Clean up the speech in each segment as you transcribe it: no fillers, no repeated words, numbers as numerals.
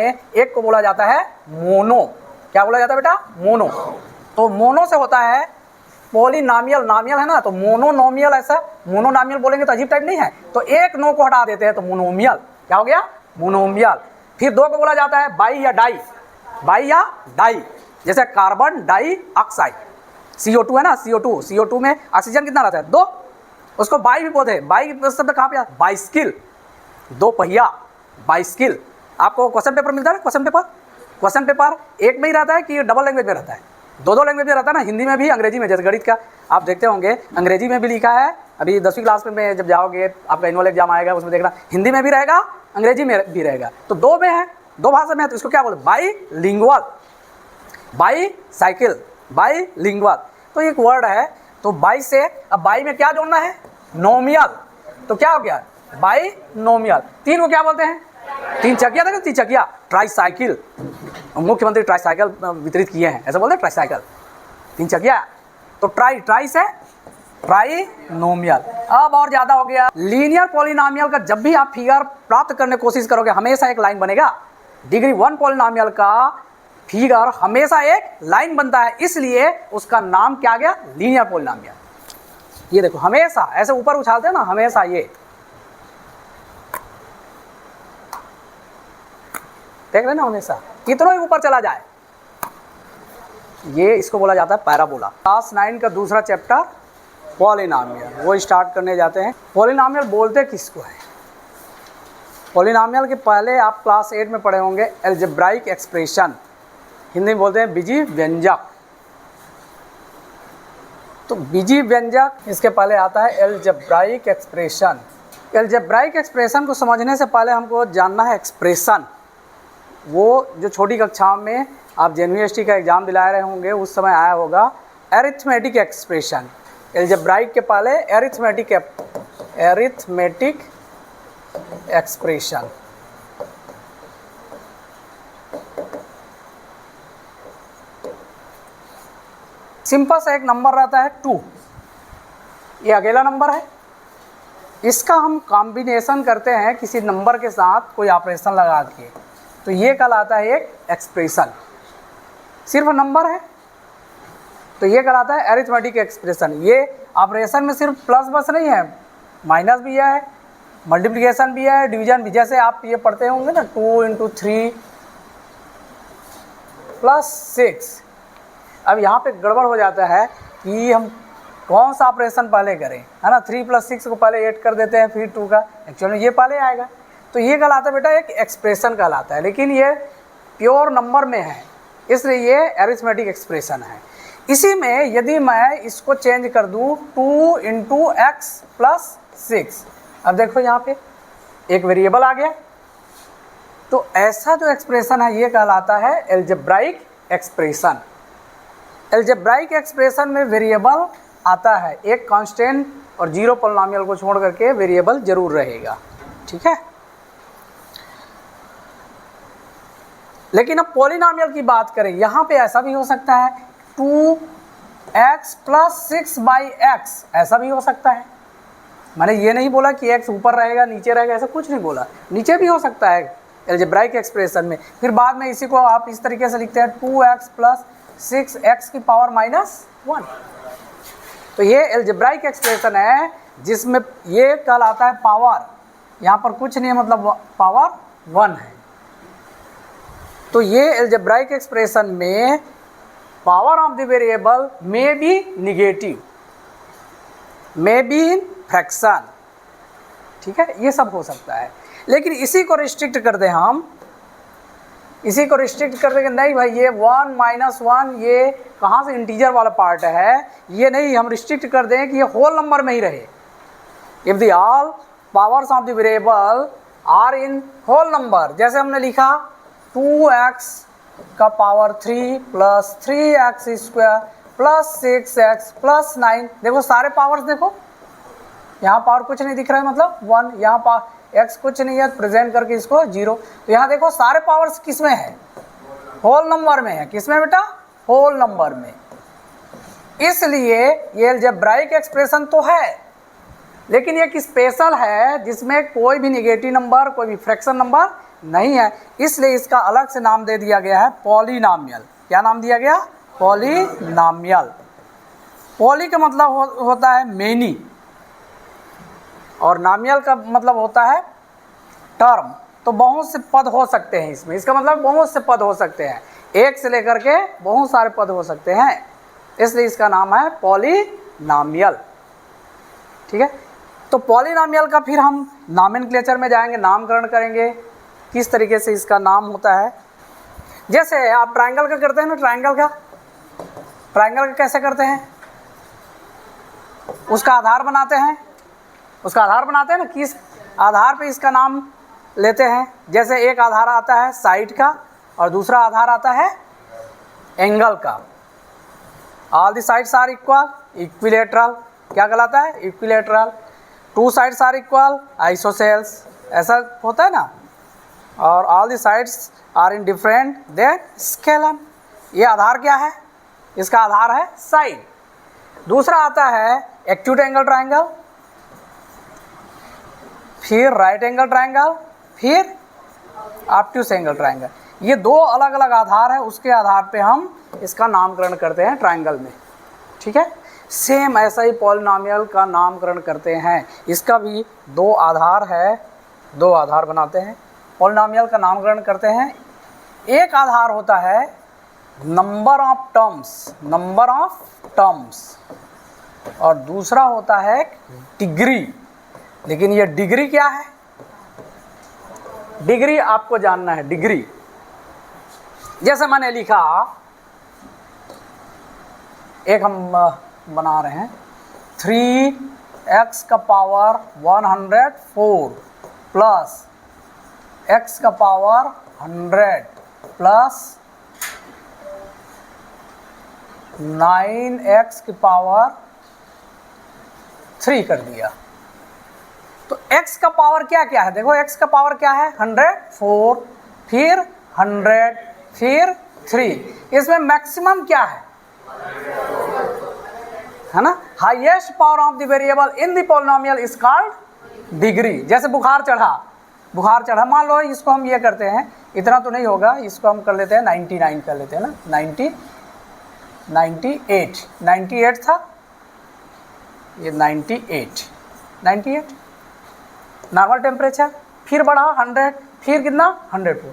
एक को बोला जाता है मोनो। क्या बोला जाता है बेटा? मोनो। तो मोनो से होता है पॉलिनॉमियल, नॉमियल है ना, तो मोनोनॉमियल। ऐसा मोनोनॉमियल बोलेंगे तो अजीब टाइप नहीं है, तो एक नो को हटा देते हैं तो मोनोमियल। क्या हो गया? मोनोमियल। फिर दो को बोला जाता है बाई या डाई, बाई या डाई। जैसे कार्बन डाई ऑक्साइड, CO2 है ना, CO2 में ऑक्सीजन कितना रहता है? 2, उसको बाई भी बोलते हैं। बाई शब्द कहाँ पे आता है? बाइसिकल, 2 पहिया, बाइसिकल। आपको क्वेश्चन पेपर मिलता है ना, क्वेश्चन पेपर एक में ही रहता है कि डबल लैंग्वेज में रहता है? 2 लैंग्वेज में रहता है ना, हिंदी में भी, अंग्रेजी में। जैसे गणित का आप देखते होंगे अंग्रेजी में भी लिखा है, अभी 10वीं क्लास में जब जाओगे आपका एनुअल एग्जाम आएगा उसमें देखना, हिंदी में भी रहेगा, अंग्रेजी में भी रहेगा। तो 2 में है, 2 भाषा में है, तो इसको क्या बोलते? Bilingual, bicycle, bilingual. तो एक वर्ड है, तो बाई से, अब बाई में क्या जोड़ना है? नोमियल। तो क्या हो गया? बाईनोमियल। 3 को क्या बोलते हैं? 3 चकिया था ना, 3 चकिया, ट्राईसाइकिल। मुख्यमंत्री ट्राईसाइकिल वितरित किए हैं, ऐसा बोलते हैं, ट्राईसाइकिल, 3 चकिया। तो ट्राई से ट्राइनोमियल। अब और ज्यादा हो गया, लीनियर पॉलिनॉमियल का जब भी आप फिगर प्राप्त करने की कोशिश करोगे हमेशा एक लाइन बनेगा। डिग्री 1 पॉलिनॉमियल का फिगर हमेशा एक लाइन बनता है, इसलिए उसका नाम क्या गया? Linear polynomial. ये देखो हमेशा ऐसे ऊपर उछालते हैं ना, हमेशा ये देख रहे ना, हमेशा कितना ही ऊपर चला जाए, ये इसको बोला जाता है पैराबोला। क्लास 9 का दूसरा चैप्टर पॉलिनॉमियल, वो स्टार्ट करने जाते हैं। पॉलिनॉमियल बोलते किसको है? पॉलिनॉमियल के पहले आप क्लास 8 में पढ़े होंगे अलजेब्राइक एक्सप्रेशन, हिंदी में बोलते हैं बीजी व्यंजक। तो बीजी व्यंजक, इसके पहले आता है अलजेब्राइक एक्सप्रेशन। अलजेब्राइक एक्सप्रेशन को समझने से पहले हमको जानना है एक्सप्रेशन। वो जो छोटी कक्षाओं में आप JNVST का एग्ज़ाम दिला रहे होंगे उस समय आया होगा एरिथमेटिक एक्सप्रेशन। अलजेब्राइक के पहले एरिथमेटिक एक्सप्रेशन। सिंपल सा एक नंबर रहता है 2, ये अकेला नंबर है, इसका हम कॉम्बिनेशन करते हैं किसी नंबर के साथ कोई ऑपरेशन लगा के, तो ये कहलाता है एक एक्सप्रेशन। सिर्फ नंबर है तो ये कहलाता है एरिथमेटिक एक्सप्रेशन। ये ऑपरेशन में सिर्फ प्लस बस नहीं है, माइनस भी है, मल्टीप्लिकेशन भी है, डिवीजन भी। जैसे आप ये पढ़ते होंगे ना 2 × 3 + 6। अब यहाँ पे गड़बड़ हो जाता है कि हम कौन सा ऑपरेशन पहले करें, है ना। 3 + 6 को पहले 8 कर देते हैं, फिर 2 का, एक्चुअली में ये पहले आएगा। तो ये कहलाता है बेटा एक एक्सप्रेशन कहलाता है, लेकिन ये प्योर नंबर में है, इसलिए ये एरिथमेटिक एक्सप्रेशन है। इसी में यदि मैं इसको चेंज कर दूँ 2 × x + 6, अब देखो यहाँ पे एक वेरिएबल आ गया, तो ऐसा जो एक्सप्रेशन है ये कहलाता है अलजेब्राइक एक्सप्रेशन। अलजेब्राइक एक्सप्रेशन में वेरिएबल आता है एक कांस्टेंट और 0 पॉलिनॉमियल को छोड़ करके वेरिएबल जरूर रहेगा, ठीक है। लेकिन अब पॉलिनॉमियल की बात करें, यहाँ पे ऐसा भी हो सकता है 2x + 6/x, ऐसा भी हो सकता है। मैंने ये नहीं बोला कि x ऊपर रहेगा नीचे रहेगा, ऐसा कुछ नहीं बोला, नीचे भी हो सकता है अलजेब्राइक एक्सप्रेशन में। फिर बाद में इसी को आप इस तरीके से लिखते हैं 2x + 6x - 1। तो ये अलजेब्राइक एक्सप्रेशन है जिसमें ये कहलाता है पावर, यहाँ पर कुछ नहीं है, मतलब पावर 1 है। तो ये अलजेब्राइक एक्सप्रेशन में power of the variable may be negative, may be in fraction, ठीक है, ये सब हो सकता है। लेकिन इसी को रिस्ट्रिक्ट कर दें हम, इसी को रिस्ट्रिक्ट कर देंगे, नहीं भाई ये 1 - 1 ये कहाँ से इंटीजर वाला पार्ट है, ये नहीं, हम रिस्ट्रिक्ट कर दें कि ये होल नंबर में ही रहे। If the all powers of the variable are in whole number, जैसे हमने लिखा 2x का पावर 3 + 3x² + 6x + 9, देखो सारे पावर्स देखो, यहाँ पावर कुछ नहीं दिख रहा है, मतलब 1, यहाँ पावर x कुछ नहीं है, प्रेजेंट करके इसको 0। तो यहाँ देखो सारे पावर्स किस में है? होल नंबर में है। किस में बेटा? होल नंबर में। इसलिए ये अलजेब्राइक एक्सप्रेशन तो है, लेकिन एक स्पेशल है जिसमें कोई भी निगेटिव नंबर, कोई भी फ्रैक्शन नंबर नहीं है, इसलिए इसका अलग से नाम दे दिया गया है पॉलिनॉमियल। क्या नाम दिया गया? पॉलिनॉमियल। पॉली का मतलब होता है मेनी, और नॉमियल का मतलब होता है टर्म। तो बहुत से पद हो सकते हैं इसमें, इसका मतलब बहुत से पद हो सकते हैं, एक से लेकर के बहुत सारे पद हो सकते हैं, इसलिए इसका नाम है पॉलिनॉमियल। ठीक है, तो पॉलिनॉमियल का फिर हम नॉमेनक्लेचर में जाएंगे, नामकरण करेंगे किस तरीके से इसका नाम होता है। जैसे आप ट्रायंगल का करते हैं ना, ट्रायंगल का कैसे करते हैं? उसका आधार बनाते हैं, ना, किस आधार पे इसका नाम लेते हैं। जैसे एक आधार आता है साइड का और दूसरा आधार आता है एंगल का। All the sides are equal, equilateral. क्या कहलाता है? Equilateral. Two sides are equal, isosceles. ऐसा होता है ना। और all the sides are in different, then scalene. ये आधार क्या है? इसका आधार है साइड। दूसरा आता है एक्यूट एंगल ट्रायंगल, फिर राइट एंगल ट्रायंगल, फिर ऑब्ट्यूस एंगल ट्रायंगल। ये दो अलग अलग आधार है, उसके आधार पे हम इसका नामकरण करते हैं ट्रायंगल में। ठीक है, सेम ऐसा ही पॉलिनॉमियल का नामकरण करते हैं। इसका भी दो आधार है, दो आधार बनाते हैं, पॉलिनॉमियल का नामकरण करते हैं। एक आधार होता है नंबर ऑफ टर्म्स, और दूसरा होता है डिग्री। लेकिन ये डिग्री क्या है? डिग्री आपको जानना है। डिग्री जैसे मैंने लिखा, एक हम बना रहे हैं 3x का पावर 104 प्लस x का पावर 100 प्लस 9x की पावर 3 कर दिया। तो x का पावर क्या क्या है? देखो x का पावर क्या है? 104, फिर 100, फिर 3। इसमें मैक्सिमम क्या है ना? Highest power of the variable in the polynomial is called degree. जैसे बुखार चढ़ा, मान लो इसको हम ये करते हैं, इतना तो नहीं होगा, इसको हम कर लेते हैं 99 कर लेते हैं ना, 98 था, ये 98 नॉर्मल टेम्परेचर, फिर बढ़ा 100, फिर कितना 104।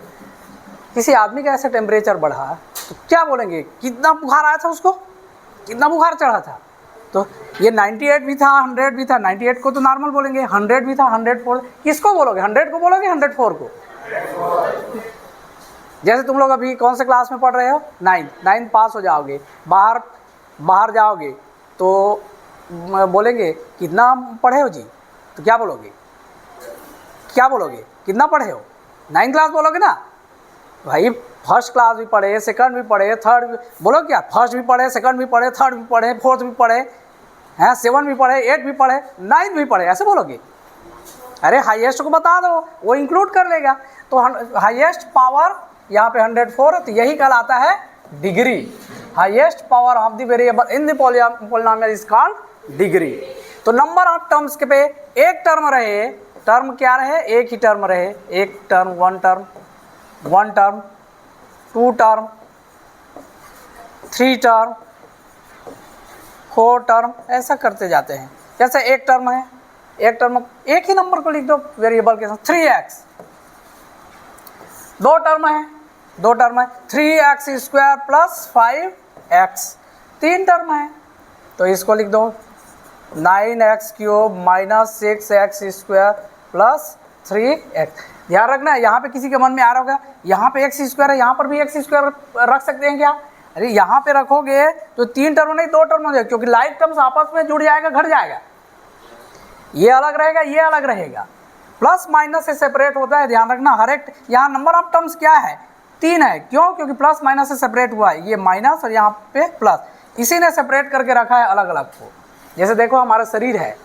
किसी आदमी का ऐसा टेम्परेचर बढ़ा तो क्या बोलेंगे? कितना बुखार आया था उसको, कितना बुखार चढ़ा था? तो ये 98 भी था, 100 भी था। 98 को तो नॉर्मल बोलेंगे, 100 भी था, 104। किसको बोलोगे? 100 को बोलोगे, 104 को? जैसे तुम लोग अभी कौन से क्लास में पढ़ रहे हो? 9 पास हो जाओगे, बाहर जाओगे तो बोलेंगे कितना पढ़े हो जी? तो क्या बोलोगे? कितना पढ़े हो? 9 क्लास बोलोगे ना भाई। फर्स्ट क्लास भी पढ़े, सेकंड भी पढ़े, थर्ड भी बोलो क्या? फर्स्ट भी पढ़े, सेकंड भी पढ़े, थर्ड भी पढ़े, फोर्थ भी पढ़े हैं, 7 भी पढ़े, 8 भी पढ़े, 9 भी पढ़े, ऐसे बोलोगे? अरे हाईएस्ट को बता दो, वो इंक्लूड कर लेगा। तो हाईएस्ट पावर यहाँ पे 104 है, तो यही कहलाता है degree. Highest power of the variable in the polynomial is called degree. तो नंबर ऑफ टर्म्स के पे एक टर्म रहे, टर्म क्या रहे? एक ही टर्म रहे, एक term, one term, 2 term, 3 term, 4 term, ऐसा करते जाते हैं। जैसे एक टर्म है, एक ही नंबर को लिख दो वेरिएबल के साथ, 3x। 2 टर्म है, 3x² प्लस 5x। 3 टर्म है तो इसको लिख दो 9x³ minus 6x² plus 3x। ध्यान रखना, यहाँ पे किसी के मन में आ रहा होगा यहाँ पे x² है, यहाँ पर भी x² रख सकते हैं क्या? अरे यहाँ पे रखोगे तो 3 टर्म नहीं 2 टर्म हो जाएगा, क्योंकि लाइक टर्म्स आपस में जुड़ जाएगा, घट जाएगा। ये अलग रहेगा, ये अलग रहेगा। प्लस माइनस से सेपरेट होता है, ध्यान रखना। हर एक यहाँ नंबर ऑफ टर्म्स क्या है? 3 है। क्यों? क्योंकि प्लस माइनस से सेपरेट हुआ है, ये माइनस और यहाँ पे प्लस, इसी ने सेपरेट करके रखा है अलग अलग को। जैसे देखो हमारा शरीर है,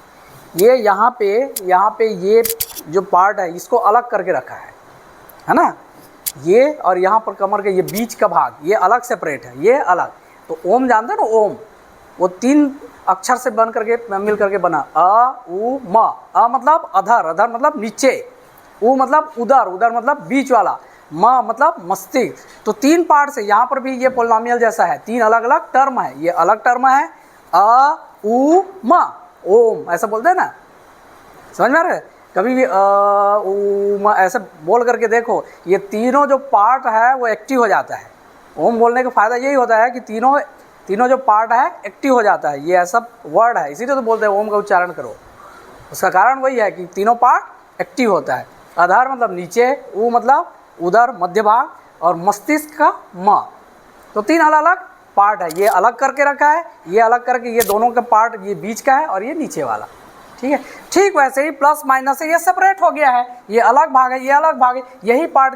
ये यहाँ पे ये जो पार्ट है इसको अलग करके रखा है ना, ये और यहाँ पर कमर के ये बीच का भाग ये अलग सेपरेट है, ये अलग। तो ओम जानते हो ना, ओम वो 3 अक्षर से बन करके मिल करके बना, अ उ म। अ मतलब अधर, अधर मतलब नीचे, उ मतलब उदर, उदर मतलब बीच वाला, म मतलब मस्तिष्क। तो 3 पार्ट से यहाँ पर भी ये पोलिनोमियल जैसा है, 3 अलग अलग टर्म है, ये अलग टर्म है अ उ म ओम, ऐसा बोलते हैं ना, समझ में आ रहा है। कभी भी उ म ऐसे बोल करके देखो, ये तीनों जो पार्ट है वो एक्टिव हो जाता है। ओम बोलने का फ़ायदा यही होता है कि तीनों जो पार्ट है एक्टिव हो जाता है, ये ऐसा वर्ड है, इसीलिए तो बोलते हैं ओम का उच्चारण करो। उसका कारण वही है कि तीनों पार्ट एक्टिव होता है। आधार मतलब नीचे, उ मतलब उधर मध्य भाग, और मस्तिष्क का म। तो 3 अलग अलग पार्ट है, ये अलग करके रखा है, ये अलग करके, ये दोनों का पार्ट ये बीच का है और ये नीचे वाला, ठीक है। ठीक वैसे ही प्लस माइनस से ये सेपरेट हो गया है, ये अलग भाग है, ये अलग भाग है, यही पार्ट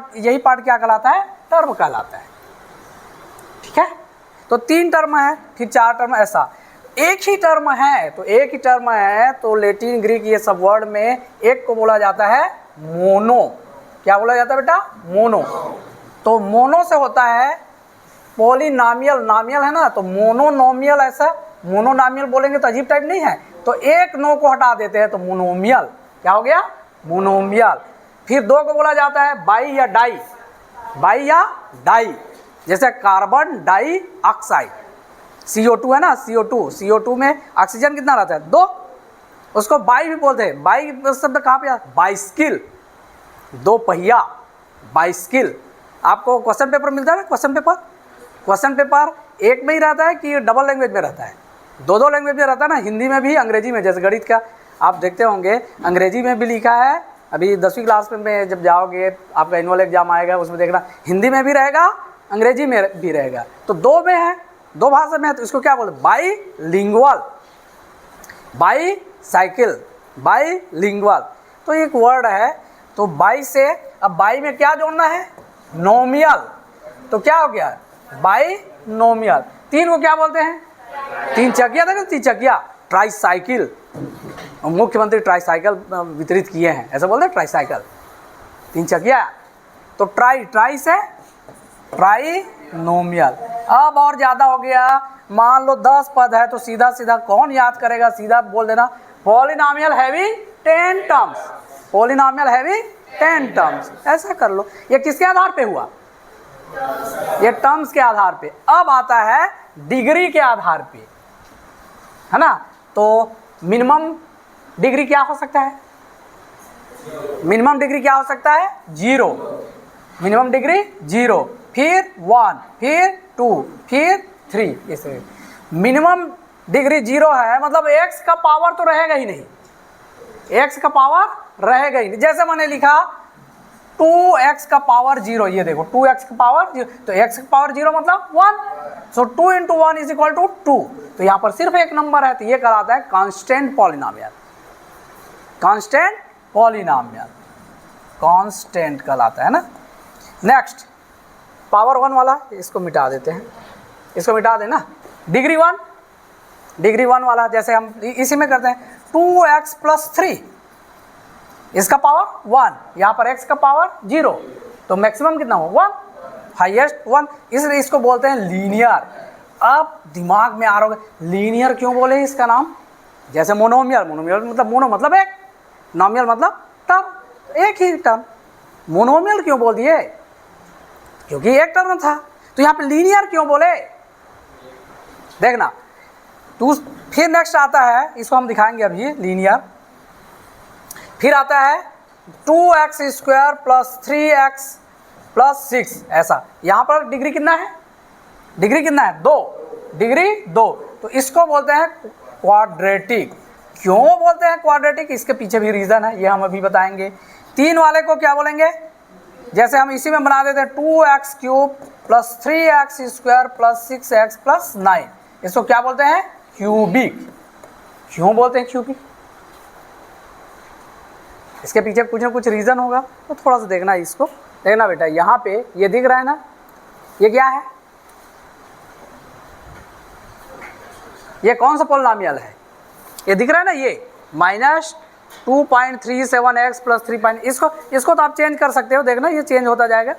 क्या कहलाता है, टर्म कहलाता है, ठीक है। तो 3 टर्म है, फिर 4 टर्म, ऐसा एक ही टर्म है, तो एक ही टर्म है तो लैटिन ग्रीक ये सब वर्ड में एक को बोला जाता है मोनो। क्या बोला जाता है बेटा, मोनो। तो मोनो से होता है पॉलिनॉमियल, नामियल है ना, तो मोनोनोमियल, ऐसा मोनोनॉमियल बोलेंगे तो अजीब टाइप नहीं है, तो एक नो को हटा देते हैं तो मोनोमियल, क्या हो गया, मोनोमियल। फिर 2 को बोला जाता है बाई या डाई, बाई या डाई, जैसे कार्बन डाई ऑक्साइड, CO2 है ना, CO2 में ऑक्सीजन कितना रहता है, 2, उसको बाई भी बोलते हैं। बाई शब्द कहाँ पे आता है, बाइसिकल, 2 पहिया, बाइसिकल। आपको क्वेश्चन पेपर मिलता है ना, क्वेश्चन पेपर एक में ही रहता है कि डबल लैंग्वेज में रहता है, 2 लैंग्वेज में रहता है ना, हिंदी में भी अंग्रेजी में। जैसे गणित का आप देखते होंगे अंग्रेजी में भी लिखा है, अभी 10वीं क्लास में जब जाओगे आपका एनुअल एग्जाम आएगा उसमें देखना, हिंदी में भी रहेगा, अंग्रेजी में भी रहेगा। तो 2 में है, 2 भाषा में है, तो इसको क्या बोलते हैं, बाईलिंगुअल, बाईसाइकिल, बाईलिंगुअल। तो एक वर्ड है, तो बाई से, अब बाई में क्या जोड़ना है, नोमियल, तो क्या हो गया, बाईनोमियल। 3 को क्या बोलते हैं, 3 चकिया, देखो 3 चकिया, ट्राईसाइकिल, मुख्यमंत्री ट्राईसाइकिल वितरित किए हैं, ऐसा बोलते हैं ट्राईसाइकिल, 3 चकिया। तो ट्राई से ट्राईनोमियल। अब और ज़्यादा हो गया, मान लो 10 पद है, तो सीधा सीधा कौन याद करेगा, सीधा बोल देना polynomial having 10 terms, polynomial having 10 terms, ऐसा कर लो। ये किसके आधार पे हुआ, ये टर्म्स के आधार पे। अब आता है डिग्री के आधार पे, है ना। तो मिनिमम डिग्री क्या हो सकता है, मिनिमम डिग्री क्या हो सकता है, 0, मिनिमम डिग्री 0, फिर 1, फिर 2, फिर 3, इसे मिनिमम डिग्री 0 है, मतलब x का पावर तो रहेगा ही नहीं, x का पावर रहेगा ही नहीं। जैसे मैंने लिखा 2x का पावर 0, ये देखो 2x का पावर 0, तो x का पावर 0 मतलब 1, सो 2 × 1 = 2। तो यहाँ पर सिर्फ एक नंबर है, तो ये कहलाता है constant polynomial, constant polynomial, constant कहलाता है ना। नेक्स्ट पावर 1 वाला, इसको मिटा देते हैं, इसको मिटा देना। डिग्री 1 वाला जैसे हम इसी में करते हैं, 2x + 3, इसका पावर 1, यहाँ पर x का पावर 0, तो मैक्सिमम कितना हो 1, हाईएस्ट 1, इसलिए इसको बोलते हैं लीनियर। अब दिमाग में आ रहा होगा लीनियर क्यों बोले इसका नाम, जैसे मोनोमियल, मोनोमियल मतलब मोनो मतलब एक, नॉमियल मतलब टर्म, एक ही टर्म, मोनोमियल क्यों बोल दिए, क्योंकि एक टर्म था। तो यहाँ पे लीनियर क्यों बोले, देखना। तो फिर नेक्स्ट आता है, इसको हम दिखाएंगे अभी, लीनियर। फिर आता है 2x² + 3x + 6, ऐसा। यहाँ पर डिग्री कितना है, डिग्री कितना है, 2, डिग्री 2, तो इसको बोलते हैं क्वाड्रेटिक। क्यों बोलते हैं क्वाड्रेटिक, इसके पीछे भी रीज़न है, ये हम अभी बताएंगे। 3 वाले को क्या बोलेंगे, जैसे हम इसी में बना देते हैं 2x³ + 3x² + 6x + 9, इसको क्या बोलते हैं, क्यूबिक। क्यों बोलते हैं क्यूबिक, इसके पीछे कुछ ना कुछ रीज़न होगा, तो थोड़ा सा देखना, इसको देखना बेटा। यहाँ पे ये दिख रहा है ना, ये क्या है, ये कौन सा पॉलिनॉमियल है, ये दिख रहा है ना, ये -2.37x + 3. इसको तो आप चेंज कर सकते हो, देखना ये चेंज होता जाएगा,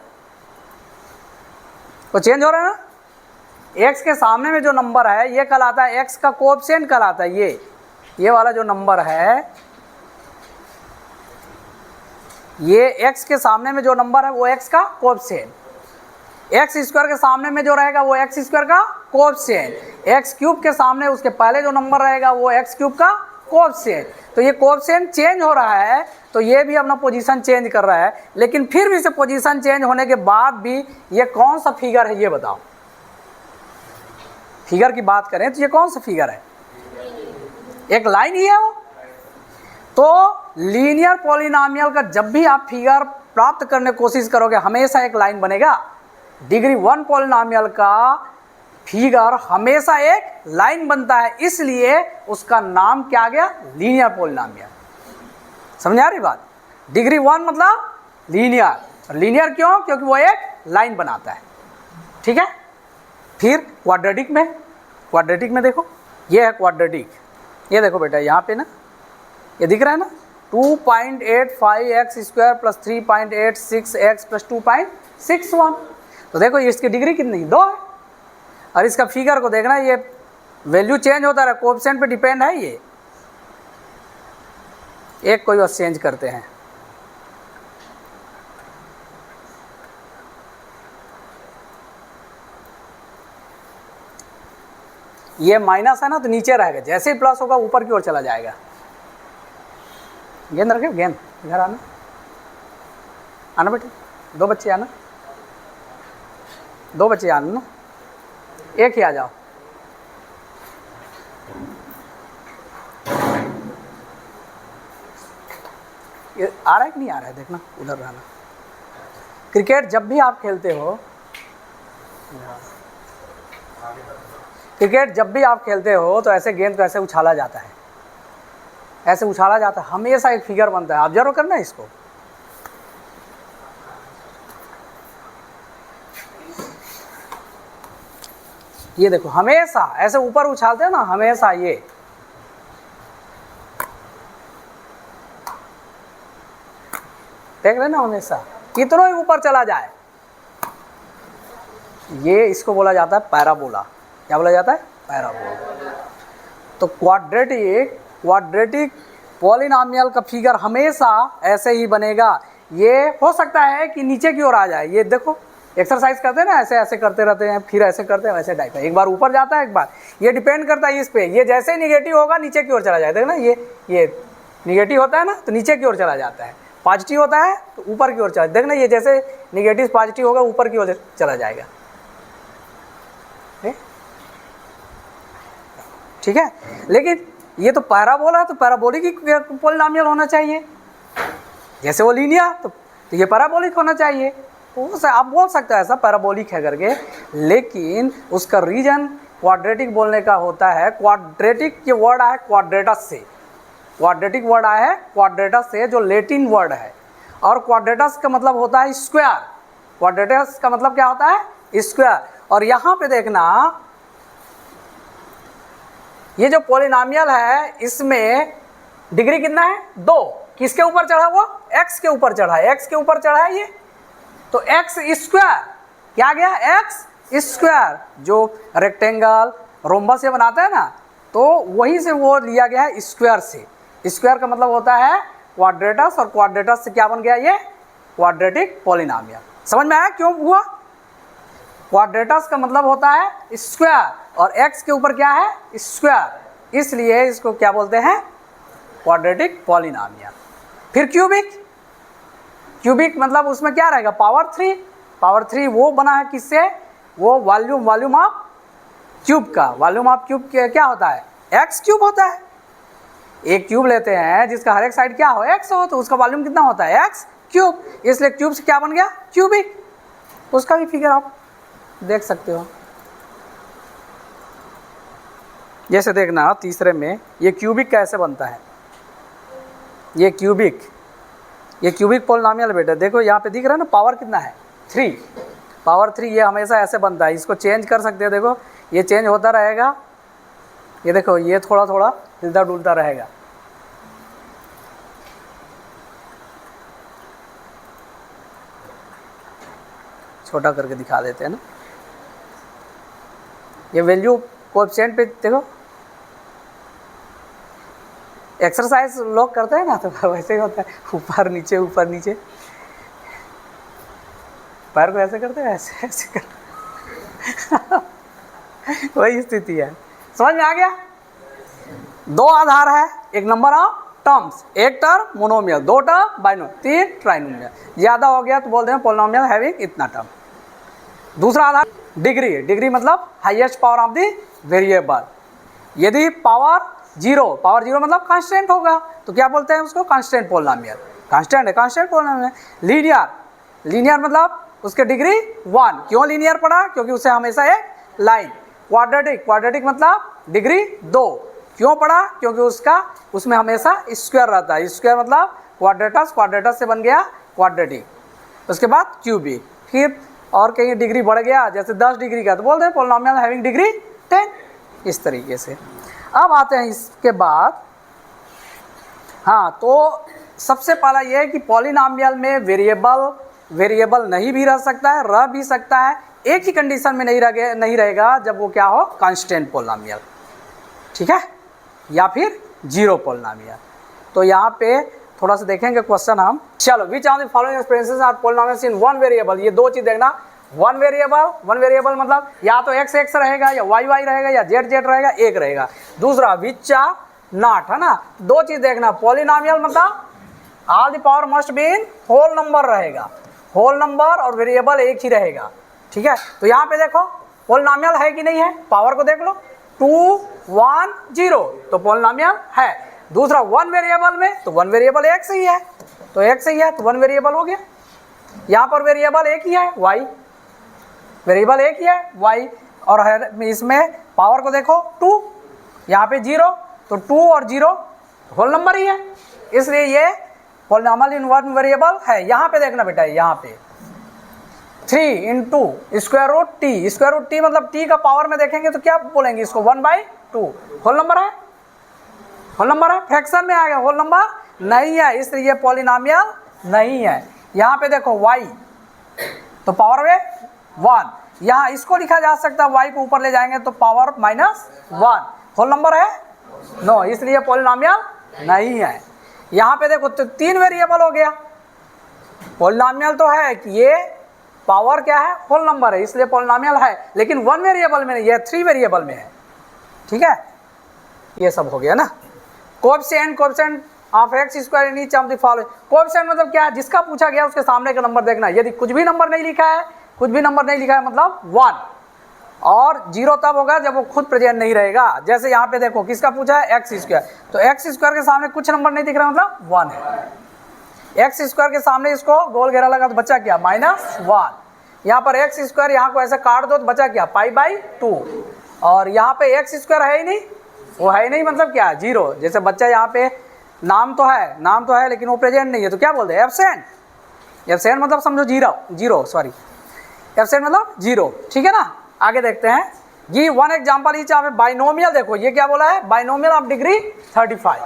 तो चेंज हो रहा है ना। x के सामने में जो नंबर है ये कहलाता है, x का कोएफिशिएंट कहलाता है, ये वाला जो नंबर है ये x के सामने में जो नंबर है वो x का कोएफिशिएंट, एक्स स्क्वायर के सामने में जो रहेगा वो एक्स स्क्वायर का कोएफिशिएंट, एक्स क्यूब के सामने उसके पहले जो नंबर रहेगा वो एक्स क्यूब का कोएफिशिएंट। तो ये कोएफिशिएंट चेंज हो रहा है, तो ये भी अपना पोजीशन चेंज कर रहा है, लेकिन फिर भी से पोजीशन चेंज होने के बाद भी ये कौन सा फिगर है ये बताओ। फिगर की बात करें तो ये कौन सा फिगर है, एक लाइन ही है वो। तो लीनियर पॉलिनॉमियल का जब भी आप फिगर प्राप्त करने की कोशिश करोगे हमेशा एक लाइन बनेगा। डिग्री 1 पॉलिनॉमियल का फिगर हमेशा एक लाइन बनता है, इसलिए उसका नाम क्या आ गया, लीनियर पॉलिनॉमियल। समझ आ रही बात? डिग्री 1 मतलब लीनियर, लीनियर क्यों, क्योंकि वो एक लाइन बनाता है। ठीक है, फिर क्वाड्रेटिक में, क्वाड्रेटिक में देखो ये है क्वाड्रेटिक, ये देखो बेटा यहाँ पे ना ये दिख रहा है ना 2.85x square plus 3.86x plus 2.61। तो देखो ये इसकी डिग्री कितनी, 2 है। और इसका फिगर को देखना, ये वैल्यू चेंज होता है, कोएफिशिएंट पे डिपेंड है ये। एक कोई बस चेंज करते हैं, ये माइनस है ना तो नीचे रहेगा, जैसे ही प्लस होगा ऊपर की ओर चला जाएगा। गेंद रखे, गेंद इधर आना, आना बेटे, 2 बच्चे आना, 2 बच्चे आना ना, एक ही आ जाओ। ये आ रहा है कि नहीं आ रहा है, देखना उधर रहना। क्रिकेट जब भी आप खेलते हो, क्रिकेट जब भी आप खेलते हो तो ऐसे गेंद को ऐसे उछाला जाता है, ऐसे उछाला जाता है, हमेशा एक फिगर बनता है। ऑब्जर्व करना इसको। ये देखो हमेशा ऐसे ऊपर उछालते हैं ना, हमेशा ये देख रहे ना, हमेशा कितना ही ऊपर चला जाए, ये इसको बोला जाता है पैराबोला। क्या बोला जाता है, पैराबोला। तो क्वाड्रेटिक पॉलिनॉमियल का फिगर हमेशा ऐसे ही बनेगा। ये हो सकता है कि नीचे की ओर आ जाए, ये देखो एक्सरसाइज करते हैं ना, ऐसे ऐसे करते रहते हैं, फिर ऐसे करते हैं, वैसे टाइप है, एक बार ऊपर जाता है एक बार, ये डिपेंड करता है इस पे। ये जैसे ही निगेटिव होगा नीचे की ओर चला जाए, देखना ये निगेटिव होता है ना तो नीचे की ओर चला जाता है, पॉजिटिव होता है तो ऊपर की ओर चला, देखना ये जैसे निगेटिव पॉजिटिव होगा ऊपर की ओर चला जाएगा। ठीक है, लेकिन ये तो पैराबोला है, तो पैराबोलिक ही पॉलिनॉमियल होना चाहिए। जैसे वो लीनियर तो ये पैराबोलिक होना चाहिए। तो आप बोल सकते हैं ऐसा पैराबोलिक है करके, लेकिन उसका रीजन क्वाड्रेटिक बोलने का होता है। क्वाड्रेटिक ये वर्ड आया है क्वाड्रेटस से, क्वाड्रेटिक वर्ड आया है क्वाड्रेटस से, जो लैटिन वर्ड है। और क्वाड्रेटस का मतलब होता है स्क्वायर, क्वाड्रेटस का मतलब क्या होता है, स्क्वायर। और यहाँ पे देखना ये जो पॉलिनॉमियल है इसमें डिग्री कितना है, 2। किसके ऊपर चढ़ा, वो x के ऊपर चढ़ा है, x के ऊपर चढ़ा है ये, तो x स्क्वायर क्या गया, x स्क्वायर। जो रेक्टेंगल रोम्बस से बनाता है ना, तो वहीं से वो लिया गया है स्क्वायर से। स्क्वायर का मतलब होता है क्वाड्रेटस, और क्वाड्रेटस से क्या बन गया, ये क्वाड्रेटिक पॉलिनॉमियल। समझ में आया क्यों हुआ? क्वाड्रेटस का मतलब होता है स्क्वायर, और x के ऊपर क्या है, स्क्वायर, इसलिए इसको क्या बोलते हैं, क्वाड्रेटिक पॉलिनॉमियल। फिर क्यूबिक, क्यूबिक मतलब उसमें क्या रहेगा, पावर 3। पावर 3 वो बना है किससे, वो वॉल्यूम ऑफ क्यूब का। वॉल्यूम ऑफ क्यूब क्या होता है, एक्स क्यूब होता है। एक क्यूब लेते हैं जिसका हर एक साइड क्या हो, एक्स हो, तो उसका वॉल्यूम कितना होता है, एक्स क्यूब। इसलिए क्यूब से क्या बन गया, क्यूबिक। उसका भी फिगर आप देख सकते हो। जैसे देखना तीसरे में ये क्यूबिक कैसे बनता है, ये क्यूबिक पॉलिनॉमियल बेटा। देखो यहाँ पे दिख रहा है ना, पावर कितना है, 3, पावर 3। ये हमेशा ऐसे बनता है, इसको चेंज कर सकते हैं। देखो ये चेंज होता रहेगा, ये देखो ये थोड़ा थोड़ा हिलता डुलता रहेगा। छोटा करके दिखा देते हैं ना, ये वैल्यू कोएफिशिएंट पे देखो, एक्सरसाइज लोग करते हैं ना तो वैसे ही होता है, ऊपर नीचे पैर को ऐसे करते हैं, ऐसे ऐसे कर वही स्थिति है। समझ में आ गया? दो आधार है, एक नंबर ऑफ टर्म्स, एक टर्म मोनोमियल, दो टर्म बाइनोमियल, तीन ट्राइनोमियल। ज़्यादा हो गया तो बोलते हैं पॉलिनोमियल हैविंग इतना टर्म। दूसरा आधार डिग्री, डिग्री मतलब highest power of the variable. यदि पावर जीरो मतलब कांस्टेंट होगा तो क्या बोलते हैं उसको? Constant polynomial. कांस्टेंट है, कांस्टेंट पॉलिनोमियल। लीनियर मतलब उसके डिग्री 1। क्यों लीनियर पड़ा? क्योंकि उसे हमेशा एक लाइन। क्वाड्रेटिक मतलब डिग्री 2। क्यों पड़ा? क्योंकि उसमें हमेशा स्क्वायर रहता है। स्क्वायर मतलब क्वाड्रेटस से बन गया क्वाड्रेटिक। उसके बाद क्यूबिक। फिर और कहीं डिग्री बढ़ गया, जैसे 10 डिग्री का तो बोलते हैं पॉलिनोमियल हैविंग डिग्री 10। इस तरीके से। अब आते हैं इसके बाद, हाँ, तो सबसे पहला ये है कि पॉलिनोमियल में वेरिएबल नहीं भी रह सकता है, रह भी सकता है। एक ही कंडीशन में नहीं रहेगा, जब वो क्या हो? कांस्टेंट पॉलिनोमियल, ठीक है, या फिर जीरो पॉलिनोमियल। तो यहाँ पे थोड़ा सा देखेंगे क्वेश्चन हम। चलो, which of the following expressions are polynomials in one variable. ये दो चीज देखना। वन वेरिएबल मतलब या तो x रहेगा, या y रहेगा, या z रहेगा, एक रहेगा। दूसरा विच आर नॉट, है ना। दो चीज देखना। पॉलिनोमियल मतलब all the power must be in whole number रहेगा, होल नंबर, और वेरिएबल एक ही रहेगा, ठीक है। तो यहाँ पे देखो पॉलिनोमियल है कि नहीं है, पावर को देख लो। 2 1 0 तो पॉलिनोमियल है। दूसरा वन वेरिएबल में, तो वन वेरिएबल x ही है, तो x ही है तो वन वेरिएबल हो गया। यहाँ पर वेरिएबल एक ही है y, वेरिएबल एक ही है y, और है इसमें पावर को देखो 2, यहाँ पे 0, तो 2 और 0 होल नंबर ही है, इसलिए ये पॉलिनोमियल इन वन वेरिएबल है। यहाँ पे देखना बेटा, यहाँ पे 3 × स्क्वायर रूट टी मतलब टी का पावर में देखेंगे तो क्या बोलेंगे इसको? 1/2 होल नंबर है, होल नंबर है। फ्रैक्शन में आ गया, होल नंबर नहीं है, इसलिए ये पॉलिनोमियल नहीं है। यहाँ पे देखो y, तो पावर में 1, यहाँ इसको लिखा जा सकता है, y को ऊपर ले जाएंगे तो पावर -1 होल नंबर है, नो, इसलिए पॉलिनोमियल नहीं है। यहाँ पे देखो तो 3 वेरिएबल हो गया। पॉलिनोमियल तो है कि ये पावर क्या है? होल नंबर है, इसलिए पॉलिनोमियल है, लेकिन वन वेरिएबल में नहीं, ये 3 वेरिएबल में है, ठीक है। ये सब हो गया ना। Coefficient of x square in each of the following. Coefficient मतलब क्या है? जिसका पूछा गया उसके सामने का नंबर देखना। यदि कुछ भी नंबर नहीं लिखा है मतलब 1, और 0 तब होगा जब वो खुद प्रेजेंट नहीं रहेगा। जैसे यहाँ पे देखो किसका पूछा है? x स्क्वायर, तो x स्क्वायर के सामने कुछ नंबर नहीं दिख रहा मतलब 1 है। x स्क्वायर के सामने इसको गोल घेरा लगा तो बचा क्या? -1। यहाँ पर x स्क्वायर, यहाँ को ऐसे काट दो तो बचा क्या? π/2। और यहाँ पे x स्क्वायर है ही नहीं, वो है ही नहीं मतलब क्या? 0। जैसे बच्चा यहाँ पे नाम तो है लेकिन वो प्रेजेंट नहीं है, तो क्या बोलते हैं? एब्सेंट मतलब समझो जीरो, सॉरी, एब्सेंट मतलब 0, ठीक है ना। आगे देखते हैं जी। One example each of binomial. देखो ये क्या बोला है? Binomial of degree 35।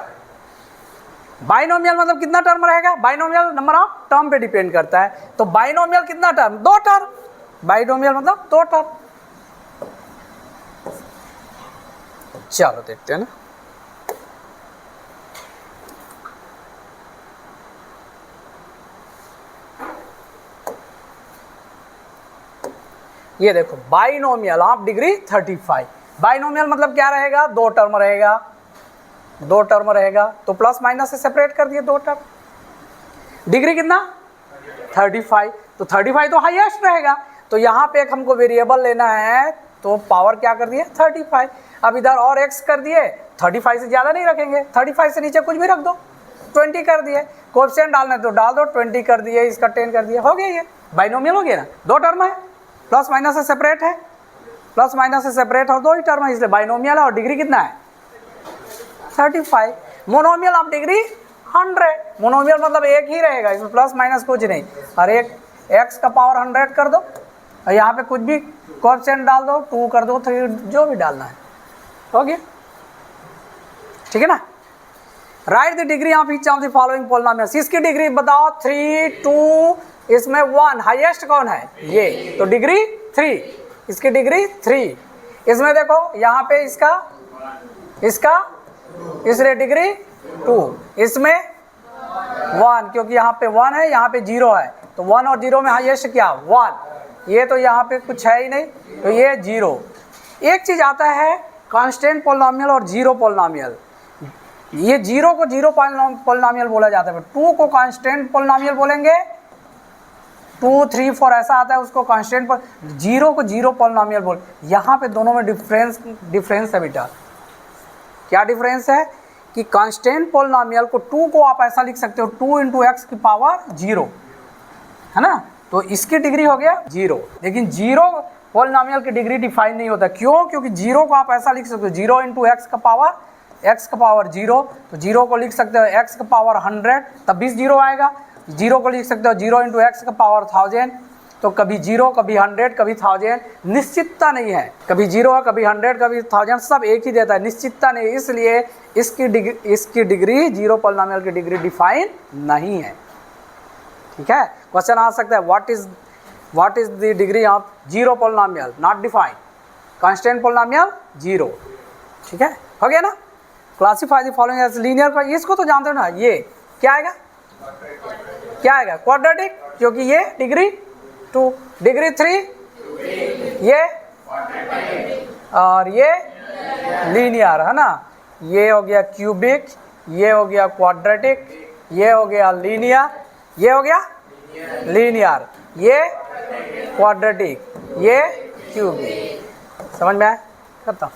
बाइनोमियल मतलब कितना टर्म रहेगा? बाइनोमियल नंबर ऑफ टर्म पे डिपेंड करता है। तो बाइनोमियल कितना टर्म? 2 टर्म। बाइनोमियल मतलब 2 टर्म। चलो देखते हैं ना। ये देखो बाइनोमियल ऑफ डिग्री 35। बाइनोमियल मतलब क्या रहेगा? 2 टर्म रहेगा, 2 टर्म रहेगा, तो प्लस माइनस से सेपरेट कर दिए 2 टर्म। डिग्री कितना? 35, तो 35 तो हाईएस्ट रहेगा। तो यहाँ पे एक हमको वेरिएबल लेना है, तो पावर क्या कर दिए? 35। अब इधर और x कर दिए, 35 से ज़्यादा नहीं रखेंगे, 35 से नीचे कुछ भी रख दो, 20 कर दिए। कोएफिशिएंट डालना है तो डाल दो, 20 कर दिए, इसका 10 कर दिया, हो गया। ये बाइनोमियल हो गया ना। 2 टर्म है, प्लस माइनस से सेपरेट है, प्लस माइनस से सेपरेट और 2 ही टर्म है, इसलिए बाइनोमियल है। और डिग्री कितना है? 35। Monomial of degree 100। मोनोमियल मतलब एक ही रहेगा, इसमें प्लस माइनस कुछ नहीं। और एक x का पावर 100 कर दो, और यहाँ पे कुछ भी कोएफिशिएंट डाल दो, 2 कर दो, 3, जो भी डालना है, हो गया, ठीक है ना। Right the degree of each of the following polynomials. इसकी डिग्री बताओ। 3 2, इसमें 1 हाईएस्ट कौन है? ये, तो डिग्री 3, इसकी डिग्री 3। इसमें देखो यहाँ पे इसका इसलिए डिग्री 2, इसमें 1, क्योंकि यहाँ पे 1 है, यहाँ पे 0 है, तो 1 और 0 में हाईएस्ट क्या 1, ये तो यहाँ पे कुछ है ही नहीं, तो ये 0। एक चीज़ आता है कांस्टेंट पोलिनोमियल और जीरो पोलिनोमियल। ये 0 को जीरो पोलिनोमियल बोला जाता है, 2 को कांस्टेंट पोलिनोमियल बोलेंगे, 2, 3, 4 ऐसा आता है उसको कांस्टेंट पर, 0 को जीरो पोलिनोमियल बोल। यहाँ पे दोनों में डिफरेंस है बेटा। क्या डिफरेंस है कि कांस्टेंट पोलिनोमियल को 2 को आप ऐसा लिख सकते हो 2 इंटू एक्स की पावर 0, है ना, तो इसकी डिग्री हो गया 0। लेकिन जीरो पोलिनोमियल की डिग्री डिफाइन नहीं होता, क्यों? क्योंकि 0 को आप ऐसा लिख सकते हो 0 इंटू एक्स का पावर 0, तो 0 को लिख सकते हो एक्स का पावर 100, तब भी 0 आएगा। 0 को लिख सकते हो 0 इंटू एक्स का पावर 1000, तो कभी 0, कभी 100, कभी 1000, निश्चितता नहीं है, कभी 0 है, कभी 100, कभी 1000, सब एक ही देता है, निश्चितता नहीं, इसलिए इसकी डिग्री जीरो पोलिनोमियल की डिग्री डिफाइन नहीं है। ठीक है, क्वेश्चन आ सकता है what is the degree of zero polynomial, not define, constant polynomial 0। ठीक है, हो गया ना। Classify the following as linear पर, इसको तो जानते हो ना, ये क्या आएगा, क्या आएगा क्वाड्रेटिक, क्योंकि ये डिग्री 2, डिग्री 3 ये और ये लीनियर, है ना। ये हो गया क्यूबिक, ये हो गया क्वाड्रेटिक, ये हो गया लीनियर, ये हो गया लीनियर, ये क्वाड्रेटिक, ये क्यूबिक। समझ में आया? करता हूँ।